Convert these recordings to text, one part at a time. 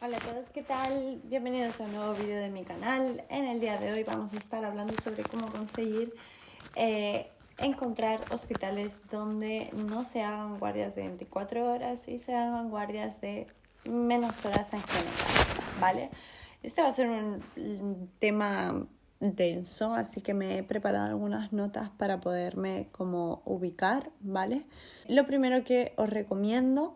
Hola a todos, ¿qué tal? Bienvenidos a un nuevo vídeo de mi canal. En el día de hoy vamos a estar hablando sobre cómo conseguir encontrar hospitales donde no se hagan guardias de 24 horas y se hagan guardias de menos horas en general, ¿vale? Este va a ser un tema denso, así que me he preparado algunas notas para poderme como ubicar, ¿vale? Lo primero que os recomiendo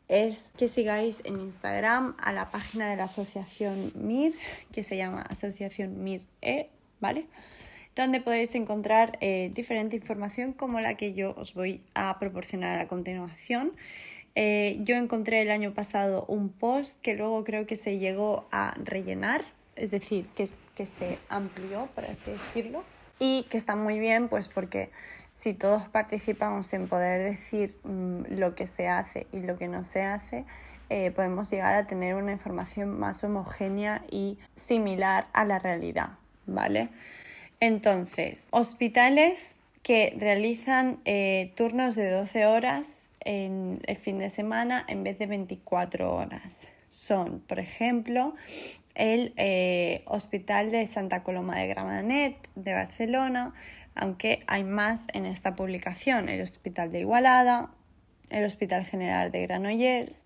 es que sigáis en Instagram a la página de la asociación MIR, que se llama Asociación MIR-E, ¿vale? Donde podéis encontrar diferente información como la que yo os voy a proporcionar a continuación. Yo encontré el año pasado un post que luego creo que se llegó a rellenar, es decir, que se amplió, por así decirlo, y que está muy bien, pues porque si todos participamos en poder decir lo que se hace y lo que no se hace, podemos llegar a tener una información más homogénea y similar a la realidad, ¿vale? Entonces, hospitales que realizan turnos de 12 horas en el fin de semana en vez de 24 horas. Son, por ejemplo, el Hospital de Santa Coloma de Gramenet de Barcelona, aunque hay más en esta publicación, el Hospital de Igualada, el Hospital General de Granollers,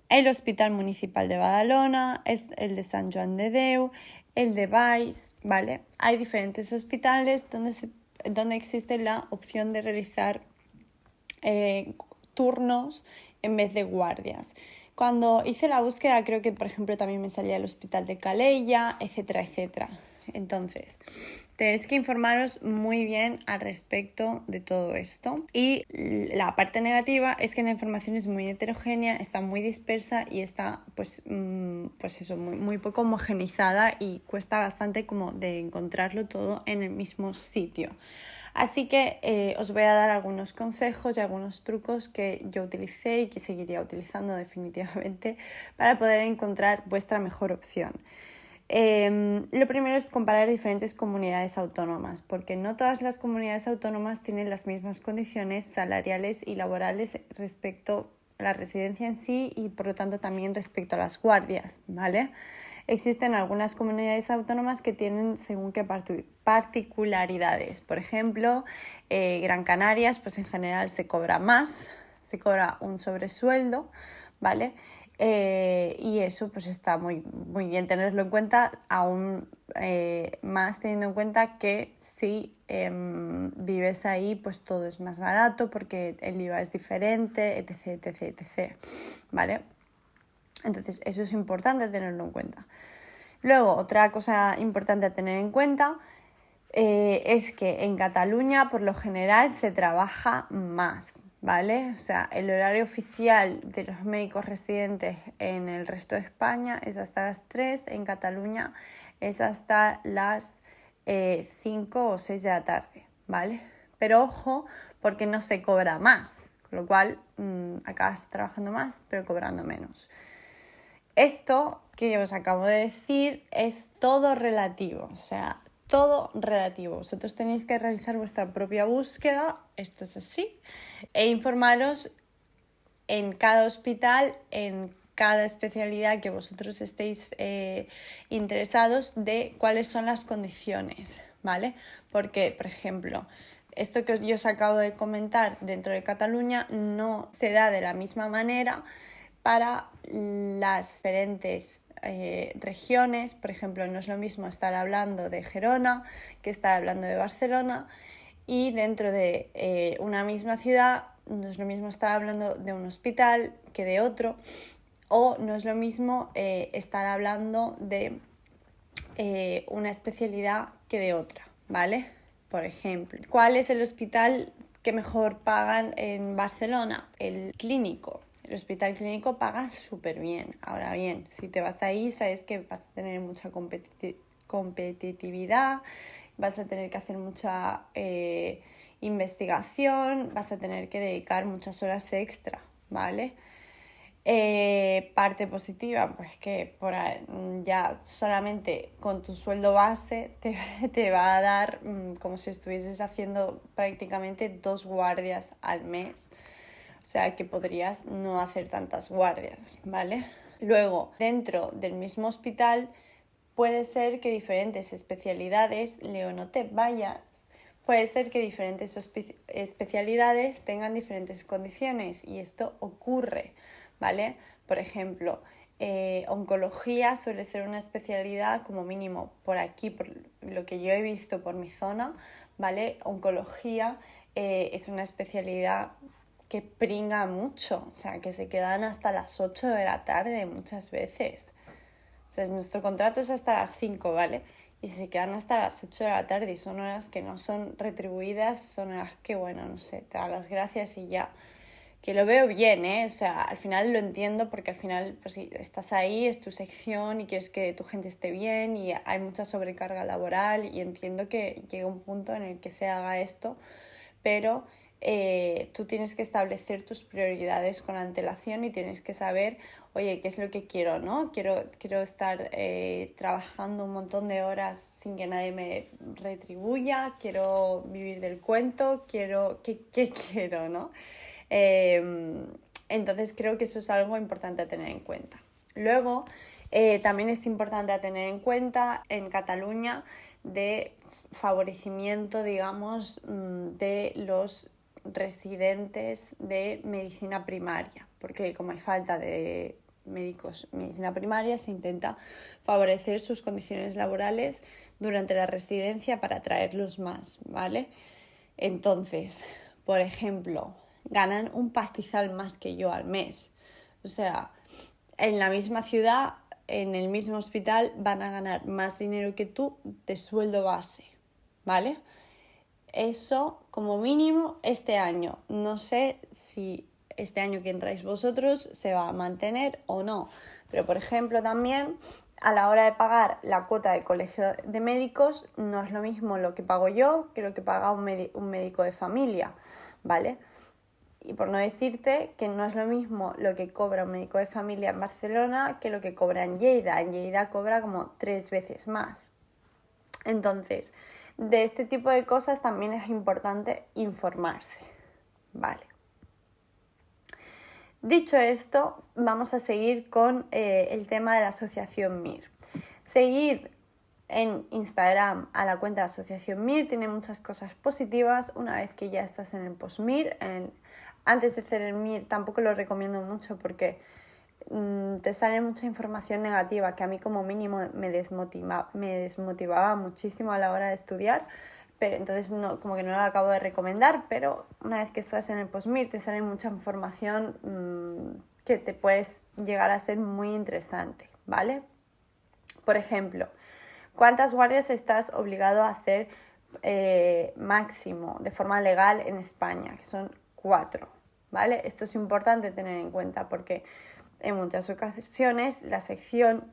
el Hospital Municipal de Badalona, el de Sant Joan de Déu, el de Valls, ¿vale? Hay diferentes hospitales donde existe la opción de realizar turnos en vez de guardias. Cuando hice la búsqueda creo que, por ejemplo, también me salía el Hospital de Calella, etcétera, etcétera. Entonces, tenéis que informaros muy bien al respecto de todo esto. Y la parte negativa es que la información es muy heterogénea, está muy dispersa y está pues eso, muy poco homogenizada y cuesta bastante como de encontrarlo todo en el mismo sitio. Así que os voy a dar algunos consejos y algunos trucos que yo utilicé y que seguiría utilizando definitivamente para poder encontrar vuestra mejor opción. Lo primero es comparar diferentes comunidades autónomas, porque no todas las comunidades autónomas tienen las mismas condiciones salariales y laborales respecto a la residencia en sí y por lo tanto también respecto a las guardias, ¿vale? Existen algunas comunidades autónomas que tienen según qué particularidades. Por ejemplo, Gran Canarias, pues en general se cobra más, se cobra un sobresueldo, ¿vale? Y eso pues está muy bien tenerlo en cuenta, aún más teniendo en cuenta que si vives ahí pues todo es más barato porque el IVA es diferente, etc, etc, etc, ¿vale? Entonces eso es importante tenerlo en cuenta. Luego, otra cosa importante a tener en cuenta es que en Cataluña por lo general se trabaja más, ¿vale? O sea, el horario oficial de los médicos residentes en el resto de España es hasta las 3, en Cataluña es hasta las 5 o 6 de la tarde, ¿vale? Pero ojo, porque no se cobra más, con lo cual acabas trabajando más pero cobrando menos. Esto que os acabo de decir es todo relativo, o sea, todo relativo. Vosotros tenéis que realizar vuestra propia búsqueda, esto es así, e informaros en cada hospital, en cada especialidad que vosotros estéis interesados de cuáles son las condiciones, ¿vale? Porque, por ejemplo, esto que yo os acabo de comentar dentro de Cataluña no se da de la misma manera para las diferentes regiones. Por ejemplo, no es lo mismo estar hablando de Gerona que estar hablando de Barcelona, y dentro de una misma ciudad no es lo mismo estar hablando de un hospital que de otro, o no es lo mismo estar hablando de una especialidad que de otra, ¿vale? Por ejemplo, ¿cuál es el hospital que mejor pagan en Barcelona? El Clínico. El hospital Clínico paga súper bien. Ahora bien, si te vas ahí, sabes que vas a tener mucha competitividad, vas a tener que hacer mucha investigación, vas a tener que dedicar muchas horas extra, ¿vale? Parte positiva, pues que ya solamente con tu sueldo base te va a dar como si estuvieses haciendo prácticamente 2 guardias al mes. O sea que podrías no hacer tantas guardias, ¿vale? Luego, dentro del mismo hospital, puede ser que diferentes especialidades, Leo, no te vayas, puede ser que diferentes especialidades tengan diferentes condiciones y esto ocurre, ¿vale? Por ejemplo, oncología suele ser una especialidad como mínimo por aquí, por lo que yo he visto por mi zona, ¿vale? Oncología es una especialidad que pringa mucho, o sea, que se quedan hasta las 8 de la tarde muchas veces. O sea, nuestro contrato es hasta las 5, ¿vale? Y se quedan hasta las 8 de la tarde y son horas que no son retribuidas, son horas que, bueno, no sé, te dan las gracias y ya. Que lo veo bien, ¿eh? O sea, al final lo entiendo porque al final, pues sí, estás ahí, es tu sección y quieres que tu gente esté bien y hay mucha sobrecarga laboral y entiendo que llega un punto en el que se haga esto, pero tú tienes que establecer tus prioridades con antelación y tienes que saber, oye, qué es lo que quiero, ¿no? Quiero estar trabajando un montón de horas sin que nadie me retribuya, quiero vivir del cuento, ¿qué quiero, no? Entonces creo que eso es algo importante a tener en cuenta. Luego, también es importante a tener en cuenta en Cataluña de favorecimiento, digamos, de los residentes de medicina primaria, porque como hay falta de médicos en medicina primaria, se intenta favorecer sus condiciones laborales durante la residencia para atraerlos más, ¿vale? Entonces, por ejemplo, ganan un pastizal más que yo al mes. O sea, en la misma ciudad, en el mismo hospital, van a ganar más dinero que tú de sueldo base, ¿vale? Eso como mínimo este año. No sé si este año que entráis vosotros se va a mantener o no. Pero, por ejemplo, también a la hora de pagar la cuota de colegio de médicos no es lo mismo lo que pago yo que lo que paga un médico de familia, ¿vale? Y por no decirte que no es lo mismo lo que cobra un médico de familia en Barcelona que lo que cobra en Lleida. En Lleida cobra como 3 veces más. Entonces, de este tipo de cosas también es importante informarse, ¿vale? Dicho esto, vamos a seguir con el tema de la asociación MIR. Seguir en Instagram a la cuenta de asociación MIR tiene muchas cosas positivas. Una vez que ya estás en el post-MIR, antes de hacer el MIR tampoco lo recomiendo mucho porque te sale mucha información negativa que a mí como mínimo me desmotivaba muchísimo a la hora de estudiar, pero entonces como que no lo acabo de recomendar, pero una vez que estás en el post-MIR te sale mucha información que te puedes llegar a ser muy interesante, ¿vale? Por ejemplo, ¿cuántas guardias estás obligado a hacer máximo de forma legal en España? Que son 4, ¿vale? Esto es importante tener en cuenta porque en muchas ocasiones la sección,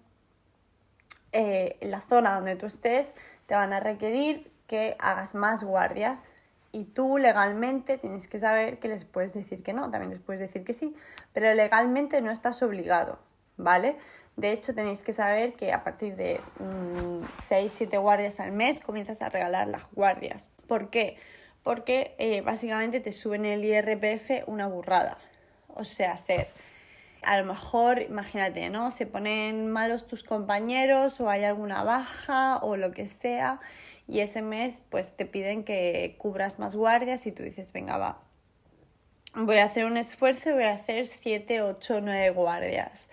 la zona donde tú estés, te van a requerir que hagas más guardias y tú legalmente tienes que saber que les puedes decir que no, también les puedes decir que sí, pero legalmente no estás obligado, ¿vale? De hecho, tenéis que saber que a partir de 6-7 guardias al mes comienzas a regalar las guardias. ¿Por qué? Porque básicamente te suben el IRPF una burrada. O sea, a lo mejor, imagínate, ¿no? Se ponen malos tus compañeros o hay alguna baja o lo que sea y ese mes pues te piden que cubras más guardias y tú dices, venga, va, voy a hacer un esfuerzo y voy a hacer 7, 8, 9 guardias.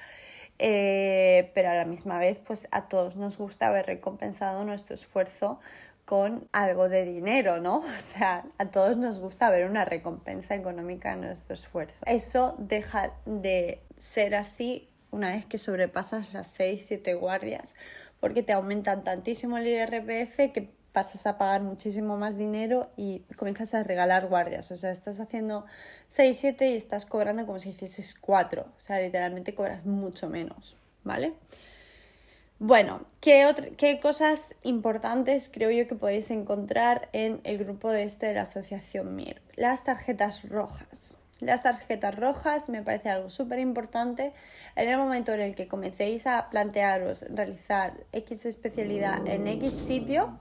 Pero a la misma vez pues a todos nos gusta haber recompensado nuestro esfuerzo con algo de dinero, ¿no? O sea, a todos nos gusta ver una recompensa económica en nuestro esfuerzo. Eso deja de ser así una vez que sobrepasas las 6-7 guardias, porque te aumentan tantísimo el IRPF que pasas a pagar muchísimo más dinero y comienzas a regalar guardias. O sea, estás haciendo 6-7 y estás cobrando como si hicieses 4. O sea, literalmente cobras mucho menos, ¿vale? Bueno, ¿qué cosas importantes creo yo que podéis encontrar en el grupo de la asociación MIR? Las tarjetas rojas. Las tarjetas rojas me parece algo súper importante. En el momento en el que comencéis a plantearos realizar X especialidad en X sitio,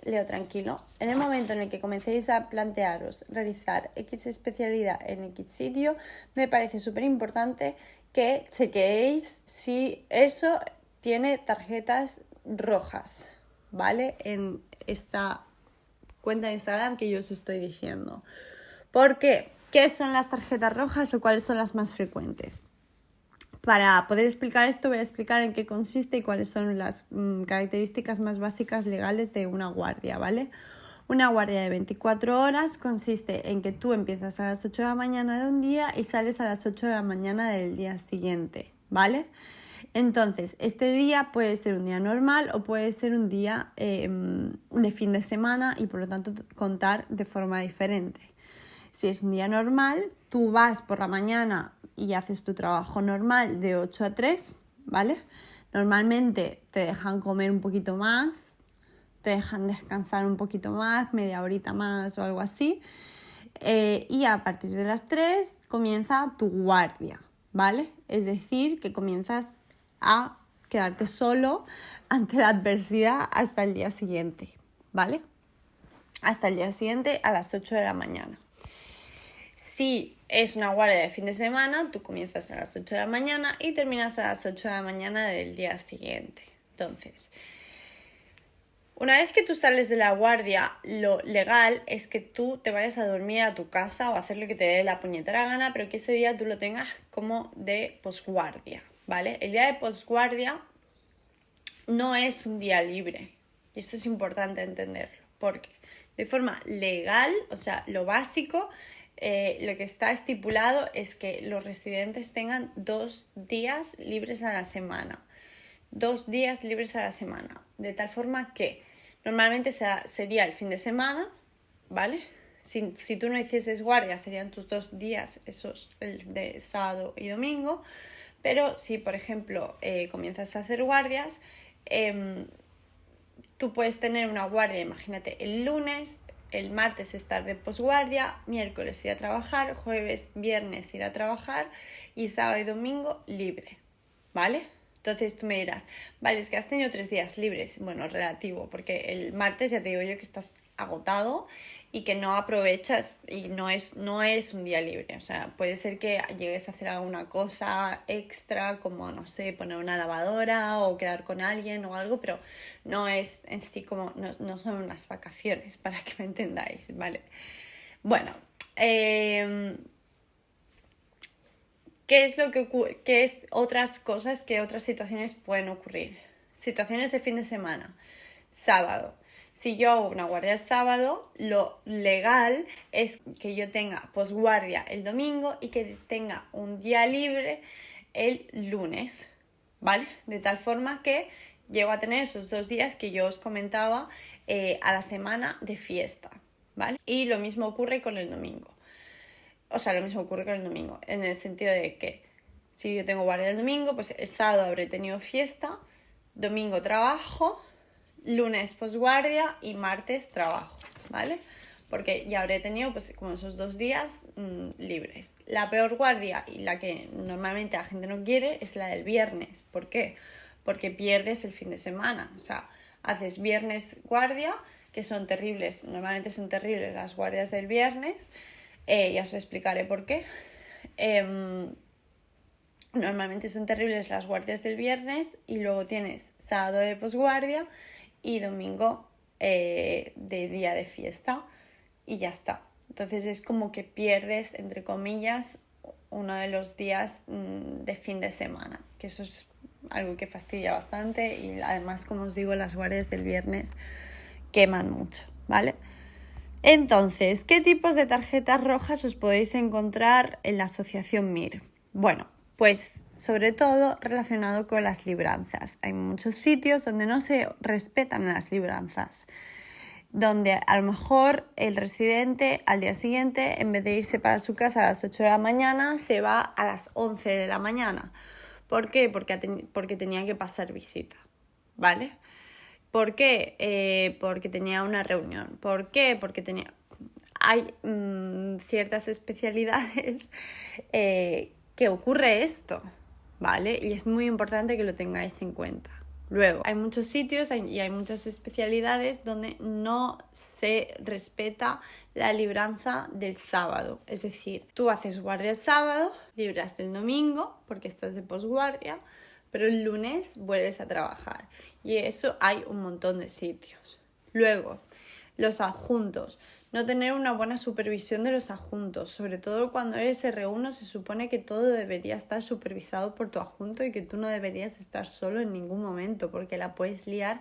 leo tranquilo. En el momento en el que comencéis a plantearos realizar X especialidad en X sitio, me parece súper importante que chequeéis si eso tiene tarjetas rojas, ¿vale? En esta cuenta de Instagram que yo os estoy diciendo. ¿Por qué? ¿Qué son las tarjetas rojas o cuáles son las más frecuentes? Para poder explicar esto, voy a explicar en qué consiste y cuáles son las características más básicas legales de una guardia, ¿vale? Una guardia de 24 horas consiste en que tú empiezas a las 8 de la mañana de un día y sales a las 8 de la mañana del día siguiente, ¿vale? Entonces, este día puede ser un día normal o puede ser un día de fin de semana y por lo tanto contar de forma diferente. Si es un día normal, tú vas por la mañana y haces tu trabajo normal de 8 a 3, ¿vale? Normalmente te dejan comer un poquito más, te dejan descansar un poquito más, media horita más o algo así. Y a partir de las 3 comienza tu guardia, ¿vale? Es decir, que comienzas a quedarte solo ante la adversidad hasta el día siguiente, ¿vale? Hasta el día siguiente a las 8 de la mañana. Si es una guardia de fin de semana, tú comienzas a las 8 de la mañana y terminas a las 8 de la mañana del día siguiente. Entonces, una vez que tú sales de la guardia, lo legal es que tú te vayas a dormir a tu casa o a hacer lo que te dé la puñetera gana, pero que ese día tú lo tengas como de posguardia, ¿vale? El día de posguardia no es un día libre. Y esto es importante entenderlo, porque de forma legal, o sea, lo básico, lo que está estipulado es que los residentes tengan 2 días libres a la semana. 2 días libres a la semana. De tal forma que normalmente sería el fin de semana, ¿vale? Si tú no hicieses guardia, serían tus 2 días, esos el de sábado y domingo. Pero si, por ejemplo, comienzas a hacer guardias, tú puedes tener una guardia, imagínate, el lunes, el martes estar de posguardia, miércoles ir a trabajar, jueves, viernes ir a trabajar y sábado y domingo libre, ¿vale? Entonces tú me dirás, vale, es que has tenido 3 días libres. Bueno, relativo, porque el martes ya te digo yo que estás agotado y que no aprovechas y no es un día libre. O sea, puede ser que llegues a hacer alguna cosa extra, como, no sé, poner una lavadora o quedar con alguien o algo, pero no es en sí como, no son unas vacaciones, para que me entendáis, ¿vale? Bueno, ¿qué es lo que ocurre? ¿Qué es otras cosas que otras situaciones pueden ocurrir? Situaciones de fin de semana. Sábado. Si yo hago una guardia el sábado, lo legal es que yo tenga posguardia el domingo y que tenga un día libre el lunes, ¿vale? De tal forma que llego a tener esos 2 días que yo os comentaba a la semana de fiesta, ¿vale? Y lo mismo ocurre con el domingo. O sea, lo mismo ocurre con el domingo, en el sentido de que si yo tengo guardia el domingo, pues el sábado habré tenido fiesta, domingo trabajo, lunes posguardia y martes trabajo, ¿vale? Porque ya habré tenido pues como esos 2 días libres. La peor guardia y la que normalmente la gente no quiere es la del viernes. ¿Por qué? Porque pierdes el fin de semana. O sea, haces viernes guardia, que son terribles, normalmente son terribles las guardias del viernes. Ya os explicaré por qué. Normalmente son terribles las guardias del viernes y luego tienes sábado de posguardia y domingo de día de fiesta y ya está. Entonces es como que pierdes, entre comillas, uno de los días de fin de semana, que eso es algo que fastidia bastante y además, como os digo, las guardias del viernes queman mucho, ¿vale? Entonces, ¿qué tipos de tarjetas rojas os podéis encontrar en la asociación MIR? Bueno, pues sobre todo relacionado con las libranzas. Hay muchos sitios donde no se respetan las libranzas, donde a lo mejor el residente al día siguiente, en vez de irse para su casa a las 8 de la mañana, se va a las 11 de la mañana. ¿Por qué? Porque tenía que pasar visita, ¿vale? ¿Por qué? Porque tenía una reunión. ¿Por qué? Porque hay ciertas especialidades que ocurre esto, ¿vale? Y es muy importante que lo tengáis en cuenta, Luego, hay muchos sitios y hay muchas especialidades donde no se respeta la libranza del sábado. Es decir, tú haces guardia el sábado, libras el domingo porque estás de posguardia, pero el lunes vuelves a trabajar. Y eso hay un montón de sitios. Luego, los adjuntos. No tener una buena supervisión de los adjuntos. Sobre todo cuando eres R1 se supone que todo debería estar supervisado por tu adjunto y que tú no deberías estar solo en ningún momento porque la puedes liar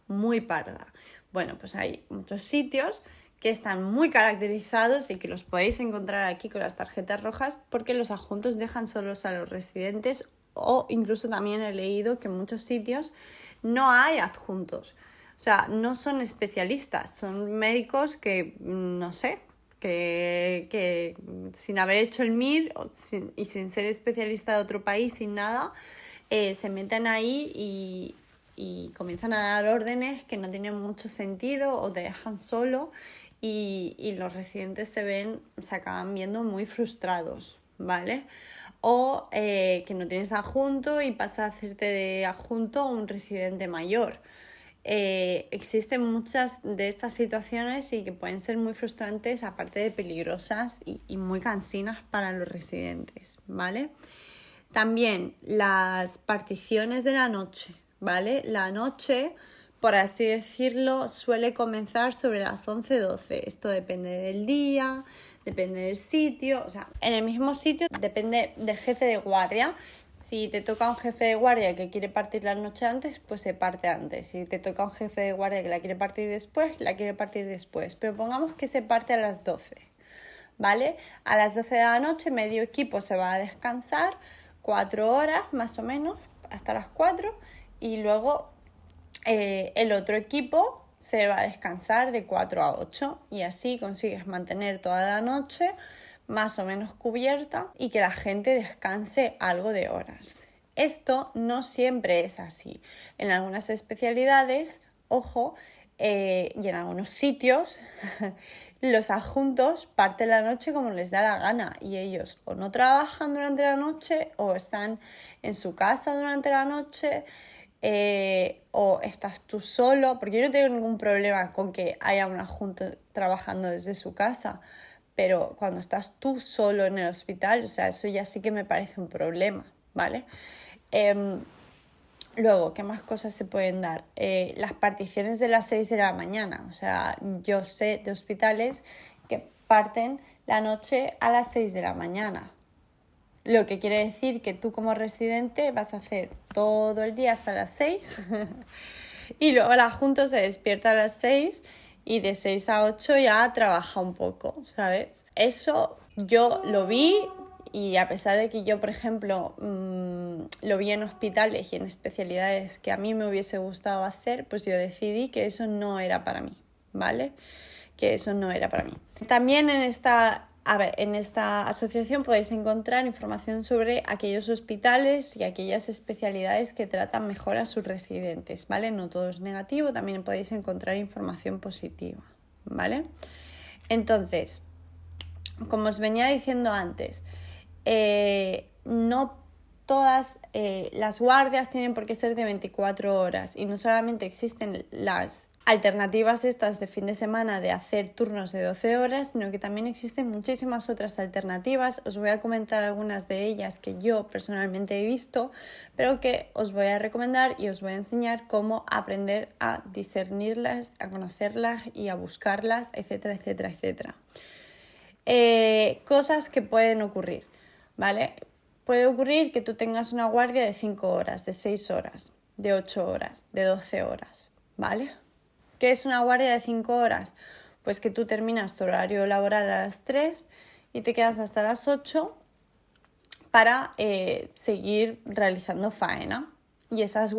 muy parda. Bueno, pues hay muchos sitios que están muy caracterizados y que los podéis encontrar aquí con las tarjetas rojas porque los adjuntos dejan solos a los residentes, o incluso también he leído que en muchos sitios no hay adjuntos. O sea, no son especialistas, son médicos que, no sé, que sin haber hecho el MIR y sin ser especialista de otro país, sin nada, se meten ahí y comienzan a dar órdenes que no tienen mucho sentido o te dejan solo y los residentes se acaban viendo muy frustrados, ¿vale? O que no tienes adjunto y pasa a hacerte de adjunto un residente mayor. Existen muchas de estas situaciones y que pueden ser muy frustrantes, aparte de peligrosas y muy cansinas para los residentes, ¿vale? También las particiones de la noche, ¿vale? La noche, por así decirlo, suele comenzar sobre las 11-12. Esto depende del día, depende del sitio, o sea, en el mismo sitio depende del jefe de guardia. Si te toca un jefe de guardia que quiere partir la noche antes, pues se parte antes. Si te toca un jefe de guardia que la quiere partir después, la quiere partir después. Pero pongamos que se parte a las 12, ¿vale? A las 12 de la noche medio equipo se va a descansar 4 horas más o menos, hasta las 4, y luego el otro equipo se va a descansar de 4 a 8 y así consigues mantener toda la noche más o menos cubierta y que la gente descanse algo de horas. Esto no siempre es así. En algunas especialidades, ojo, y en algunos sitios, los adjuntos parten la noche como les da la gana y ellos o no trabajan durante la noche o están en su casa durante la noche. O estás tú solo, porque yo no tengo ningún problema con que haya un adjunto trabajando desde su casa, pero cuando estás tú solo en el hospital, o sea, eso ya sí que me parece un problema, ¿vale? Luego, ¿qué más cosas se pueden dar? Las particiones de las 6 de la mañana, o sea, yo sé de hospitales que parten la noche a las 6 de la mañana. Lo que quiere decir que tú como residente vas a hacer todo el día hasta las 6 y luego el adjunto se despierta a las 6 y de 6 a 8 ya trabaja un poco, ¿sabes? Eso yo lo vi y a pesar de que yo, por ejemplo, lo vi en hospitales y en especialidades que a mí me hubiese gustado hacer, pues yo decidí que eso no era para mí, ¿vale? Que eso no era para mí. También en esta asociación podéis encontrar información sobre aquellos hospitales y aquellas especialidades que tratan mejor a sus residentes, ¿vale? No todo es negativo, también podéis encontrar información positiva, ¿vale? Entonces, como os venía diciendo antes, no todas las guardias tienen por qué ser de 24 horas y no solamente existen las alternativas estas de fin de semana de hacer turnos de 12 horas, sino que también existen muchísimas otras alternativas. Os voy a comentar algunas de ellas que yo personalmente he visto, pero que os voy a recomendar y os voy a enseñar cómo aprender a discernirlas, a conocerlas y a buscarlas, etcétera, etcétera, etcétera. Cosas que pueden ocurrir, ¿vale? Puede ocurrir que tú tengas una guardia de 5 horas, de 6 horas, de 8 horas, de 12 horas, ¿vale? ¿Qué es una guardia de 5 horas? Pues que tú terminas tu horario laboral a las 3 y te quedas hasta las 8 para seguir realizando faena. Y esas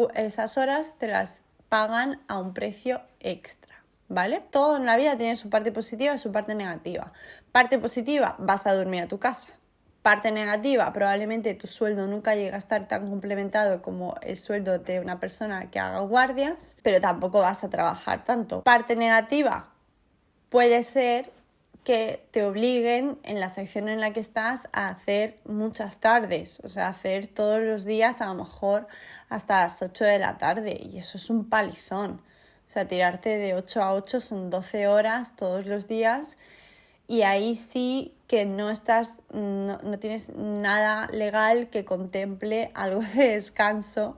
horas te las pagan a un precio extra, ¿vale? Todo en la vida tiene su parte positiva y su parte negativa. Parte positiva, vas a dormir a tu casa. Parte negativa, probablemente tu sueldo nunca llegue a estar tan complementado como el sueldo de una persona que haga guardias, pero tampoco vas a trabajar tanto. Parte negativa puede ser que te obliguen en la sección en la que estás a hacer muchas tardes, o sea, hacer todos los días a lo mejor hasta las 8 de la tarde, y eso es un palizón. O sea, tirarte de 8 a 8 son 12 horas todos los días, y ahí sí que no tienes nada legal que contemple algo de descanso.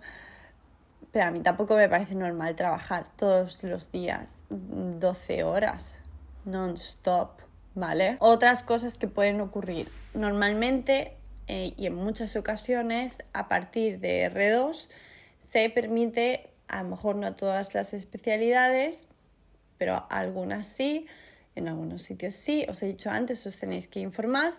Pero a mí tampoco me parece normal trabajar todos los días 12 horas non-stop, ¿vale? Otras cosas que pueden ocurrir. Normalmente y en muchas ocasiones, a partir de R2 se permite, a lo mejor no todas las especialidades, pero algunas sí, en algunos sitios sí, os he dicho antes, os tenéis que informar.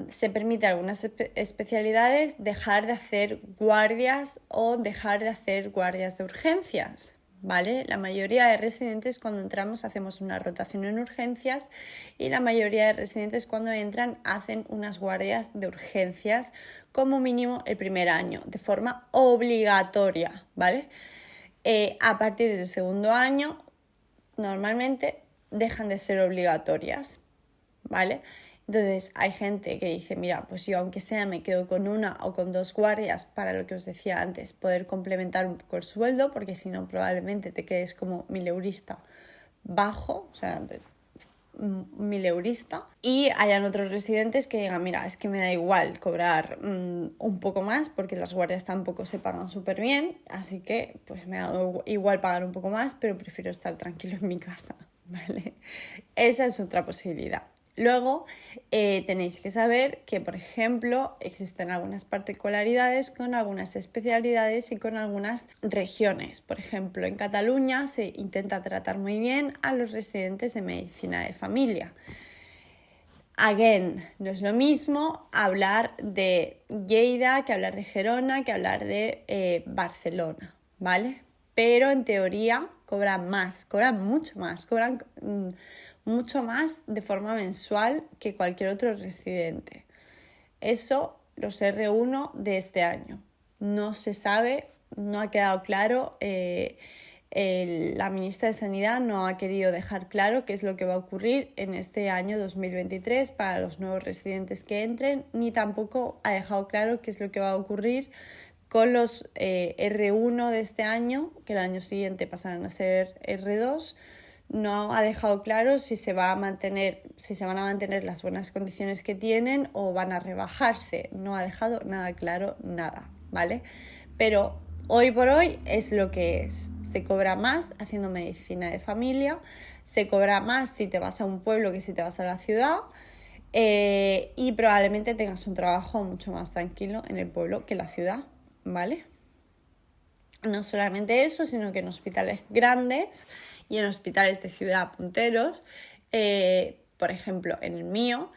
Se permite algunas especialidades dejar de hacer guardias o dejar de hacer guardias de urgencias, ¿vale? La mayoría de residentes cuando entramos hacemos una rotación en urgencias y la mayoría de residentes cuando entran hacen unas guardias de urgencias como mínimo el primer año, de forma obligatoria, ¿vale? A partir del segundo año normalmente dejan de ser obligatorias, ¿vale? Entonces hay gente que dice, mira, pues yo aunque sea me quedo con una o con 2 guardias para lo que os decía antes, poder complementar un poco el sueldo, porque si no probablemente te quedes como mileurista bajo, o sea, mileurista. Y hayan otros residentes que digan, mira, es que me da igual cobrar un poco más porque las guardias tampoco se pagan súper bien, así que pues me da igual pagar un poco más, pero prefiero estar tranquilo en mi casa, ¿vale? Esa es otra posibilidad. Luego tenéis que saber que, por ejemplo, existen algunas particularidades con algunas especialidades y con algunas regiones. Por ejemplo, en Cataluña se intenta tratar muy bien a los residentes de medicina de familia. Again, no es lo mismo hablar de Lleida que hablar de Gerona, que hablar de Barcelona, ¿vale? Pero en teoría cobran más, cobran mucho más, cobran mucho más de forma mensual que cualquier otro residente. Eso los R1 de este año. No se sabe, no ha quedado claro. La ministra de Sanidad no ha querido dejar claro qué es lo que va a ocurrir en este año 2023 para los nuevos residentes que entren, ni tampoco ha dejado claro qué es lo que va a ocurrir con los R1 de este año, que el año siguiente pasarán a ser R2. No ha dejado claro si se van a mantener las buenas condiciones que tienen o van a rebajarse. No ha dejado nada claro, nada, ¿vale? Pero hoy por hoy es lo que es. Se cobra más haciendo medicina de familia, se cobra más si te vas a un pueblo que si te vas a la ciudad, y probablemente tengas un trabajo mucho más tranquilo en el pueblo que en la ciudad, ¿vale? No solamente eso, sino que en hospitales grandes y en hospitales de ciudad punteros, por ejemplo en el mío,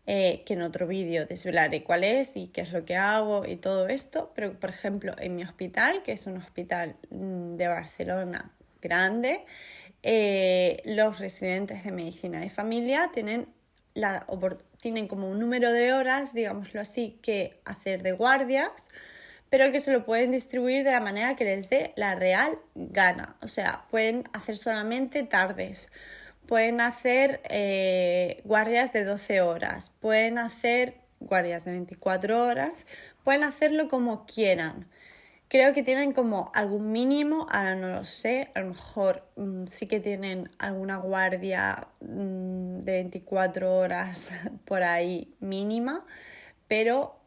que en otro vídeo desvelaré cuál es y qué es lo que hago y todo esto, pero por ejemplo en mi hospital, que es un hospital de Barcelona grande, los residentes de medicina de familia tienen como un número de horas, digámoslo así, que hacer de guardias, pero que se lo pueden distribuir de la manera que les dé la real gana. O sea, pueden hacer solamente tardes, pueden hacer guardias de 12 horas, pueden hacer guardias de 24 horas, pueden hacerlo como quieran. Creo que tienen como algún mínimo, ahora no lo sé, a lo mejor sí que tienen alguna guardia de 24 horas por ahí mínima, pero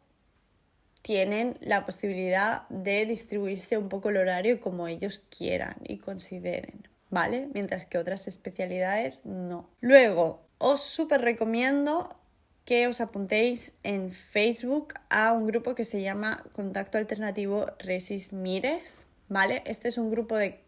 tienen la posibilidad de distribuirse un poco el horario como ellos quieran y consideren, ¿vale? Mientras que otras especialidades no. Luego, os súper recomiendo que os apuntéis en Facebook a un grupo que se llama Contacto Alternativo Resis Mires, ¿vale? Este es un grupo de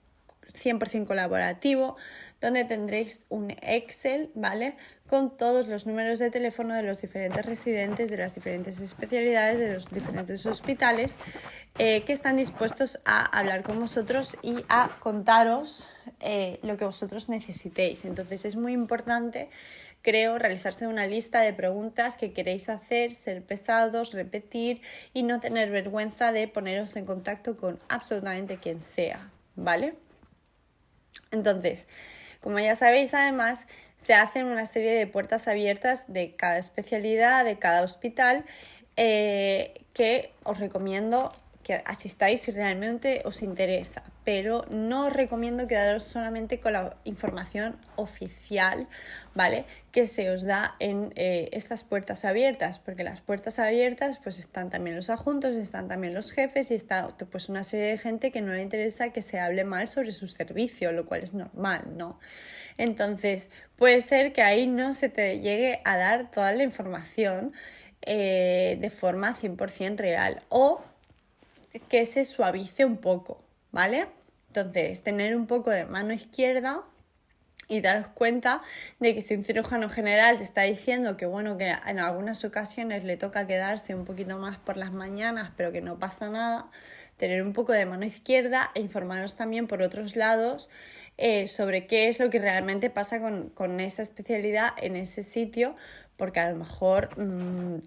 100% colaborativo, donde tendréis un Excel, ¿vale? Con todos los números de teléfono de los diferentes residentes, de las diferentes especialidades, de los diferentes hospitales, que están dispuestos a hablar con vosotros y a contaros lo que vosotros necesitéis. Entonces es muy importante, creo, realizarse una lista de preguntas que queréis hacer, ser pesados, repetir y no tener vergüenza de poneros en contacto con absolutamente quien sea, ¿vale? Entonces, Como ya sabéis, además, se hacen una serie de puertas abiertas de cada especialidad, de cada hospital, que os recomiendo que asistáis si realmente os interesa, pero no os recomiendo quedaros solamente con la información oficial, ¿vale? Que se os da en estas puertas abiertas, porque las puertas abiertas pues están también los adjuntos, están también los jefes y está pues una serie de gente que no le interesa que se hable mal sobre su servicio, lo cual es normal, ¿no? Entonces puede ser que ahí no se te llegue a dar toda la información de forma 100% real, o que se suavice un poco, ¿vale? Entonces, tener un poco de mano izquierda y daros cuenta de que si un cirujano general te está diciendo que bueno, que en algunas ocasiones le toca quedarse un poquito más por las mañanas, pero que no pasa nada, tener un poco de mano izquierda e informaros también por otros lados sobre qué es lo que realmente pasa con esa especialidad en ese sitio, porque a lo mejor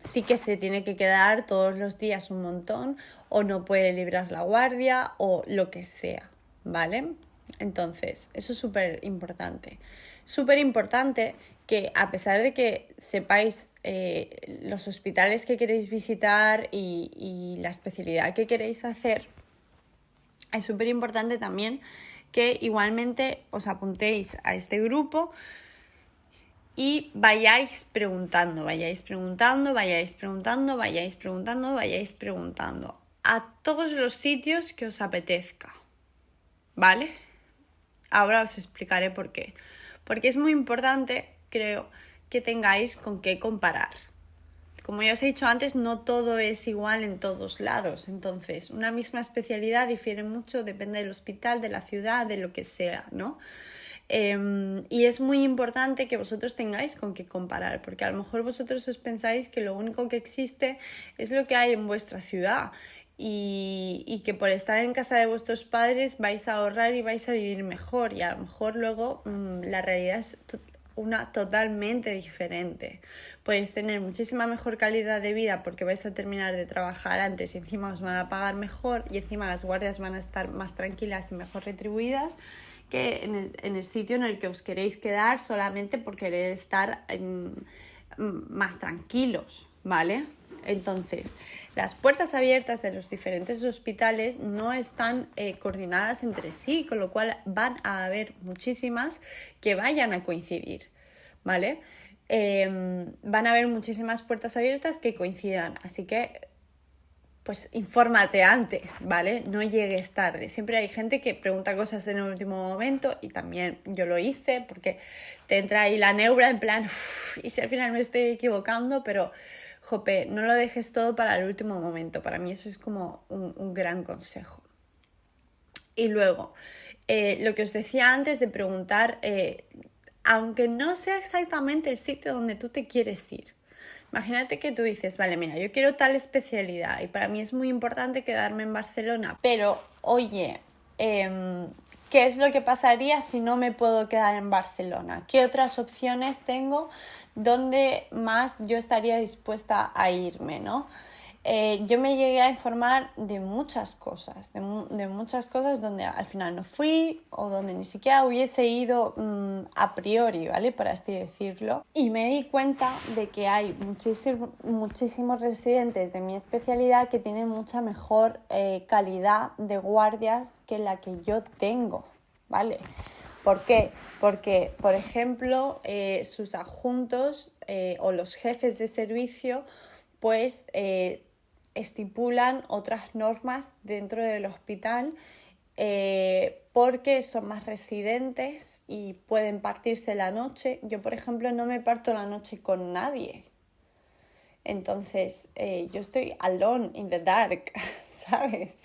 sí que se tiene que quedar todos los días un montón, o no puede librar la guardia, o lo que sea, ¿vale? Entonces, eso es súper importante. Súper importante que, a pesar de que sepáis los hospitales que queréis visitar y la especialidad que queréis hacer, es súper importante también que igualmente os apuntéis a este grupo y vayáis preguntando a todos los sitios que os apetezca, ¿vale? Ahora os explicaré por qué. Porque es muy importante, creo, que tengáis con qué comparar. Como ya os he dicho antes, no todo es igual en todos lados. Entonces, una misma especialidad difiere mucho, depende del hospital, de la ciudad, de lo que sea, ¿no? Y es muy importante que vosotros tengáis con qué comparar, porque a lo mejor vosotros os pensáis que lo único que existe es lo que hay en vuestra ciudad, y que por estar en casa de vuestros padres vais a ahorrar y vais a vivir mejor, y a lo mejor luego la realidad es una totalmente diferente. Podéis tener muchísima mejor calidad de vida porque vais a terminar de trabajar antes y encima os van a pagar mejor, y encima las guardias van a estar más tranquilas y mejor retribuidas, que en el sitio en el que os queréis quedar solamente por querer estar más tranquilos, ¿vale? Entonces, las puertas abiertas de los diferentes hospitales no están coordinadas entre sí, con lo cual van a haber muchísimas que vayan a coincidir, ¿vale? Van a haber muchísimas puertas abiertas que coincidan, así que pues infórmate antes, ¿vale? No llegues tarde. Siempre hay gente que pregunta cosas en el último momento, y también yo lo hice, porque te entra ahí la neura en plan, y si al final me estoy equivocando, pero jope, no lo dejes todo para el último momento. Para mí eso es como un gran consejo. Y luego, lo que os decía antes de preguntar, aunque no sea exactamente el sitio donde tú te quieres ir. Imagínate que tú dices, vale, mira, yo quiero tal especialidad y para mí es muy importante quedarme en Barcelona, pero oye, ¿qué es lo que pasaría si no me puedo quedar en Barcelona? ¿Qué otras opciones tengo donde más yo estaría dispuesta a irme, ¿no? Yo me llegué a informar de muchas cosas, de muchas cosas donde al final no fui, o donde ni siquiera hubiese ido a priori, ¿vale? Por así decirlo. Y me di cuenta de que hay muchísimos residentes de mi especialidad que tienen mucha mejor calidad de guardias que la que yo tengo, ¿vale? ¿Por qué? Porque, por ejemplo, sus adjuntos o los jefes de servicio pues estipulan otras normas dentro del hospital, porque son más residentes y pueden partirse la noche. Yo, por ejemplo, no me parto la noche con nadie. Entonces, yo estoy alone in the dark, ¿sabes?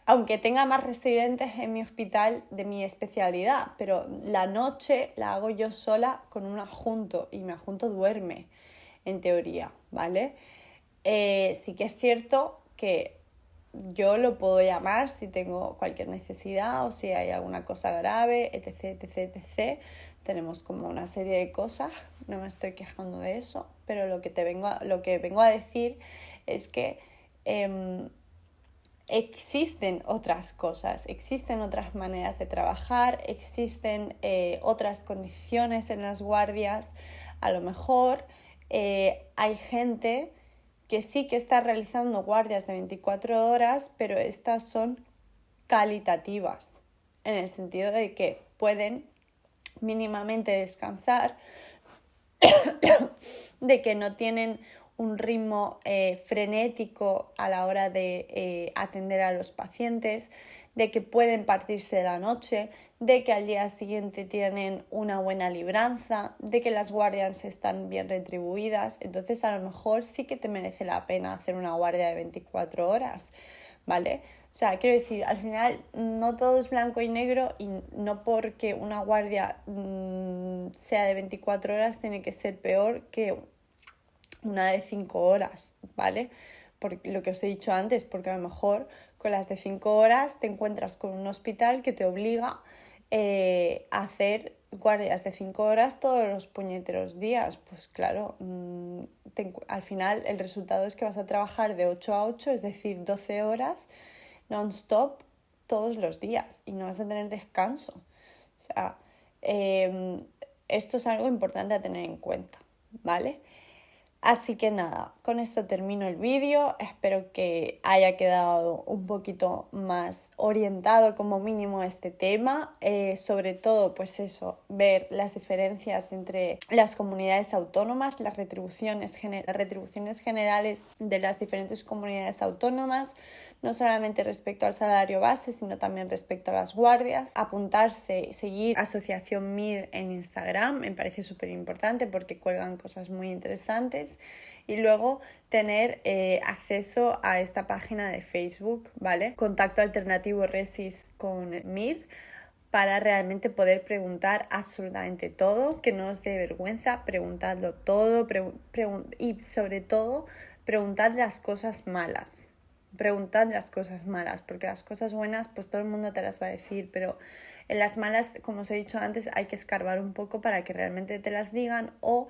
Aunque tenga más residentes en mi hospital de mi especialidad, pero la noche la hago yo sola con un adjunto, y mi adjunto duerme, en teoría, ¿vale? Sí que es cierto que yo lo puedo llamar si tengo cualquier necesidad o si hay alguna cosa grave, etc, etc, etc. Tenemos como una serie de cosas, no me estoy quejando de eso, pero lo que vengo a decir es que existen otras cosas, existen otras maneras de trabajar, existen otras condiciones en las guardias. A lo mejor hay gente que sí que está realizando guardias de 24 horas, pero estas son calitativas, en el sentido de que pueden mínimamente descansar, de que no tienen un ritmo frenético a la hora de atender a los pacientes, de que pueden partirse la noche, de que al día siguiente tienen una buena libranza, de que las guardias están bien retribuidas. Entonces a lo mejor sí que te merece la pena hacer una guardia de 24 horas, ¿vale? O sea, quiero decir, al final no todo es blanco y negro, y no porque una guardia sea de 24 horas tiene que ser peor que una de 5 horas, ¿vale? Por lo que os he dicho antes, porque a lo mejor con las de 5 horas te encuentras con un hospital que te obliga a hacer guardias de 5 horas todos los puñeteros días. Pues claro, al final el resultado es que vas a trabajar de 8 a 8, es decir, 12 horas non-stop todos los días, y no vas a tener descanso. O sea, esto es algo importante a tener en cuenta, ¿vale? Así que nada, con esto termino el vídeo. Espero que haya quedado un poquito más orientado como mínimo a este tema. Sobre todo, pues eso, ver las diferencias entre las comunidades autónomas, las retribuciones generales de las diferentes comunidades autónomas, no solamente respecto al salario base, sino también respecto a las guardias. Apuntarse, seguir Asociación MIR en Instagram, me parece súper importante porque cuelgan cosas muy interesantes. Y luego tener acceso a esta página de Facebook, ¿vale? Contacto Alternativo Resis con MIR, para realmente poder preguntar absolutamente todo, que no os dé vergüenza, preguntadlo todo, y sobre todo preguntad las cosas malas. Preguntad las cosas malas, porque las cosas buenas pues todo el mundo te las va a decir, pero en las malas, como os he dicho antes, hay que escarbar un poco para que realmente te las digan, o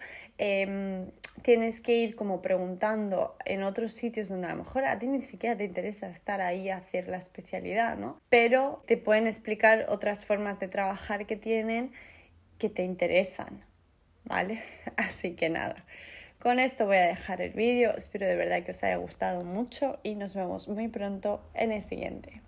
tienes que ir como preguntando en otros sitios donde a lo mejor a ti ni siquiera te interesa estar ahí a hacer la especialidad, ¿no? Pero te pueden explicar otras formas de trabajar que tienen que te interesan, ¿vale? Así que nada. Con esto voy a dejar el vídeo, espero de verdad que os haya gustado mucho y nos vemos muy pronto en el siguiente.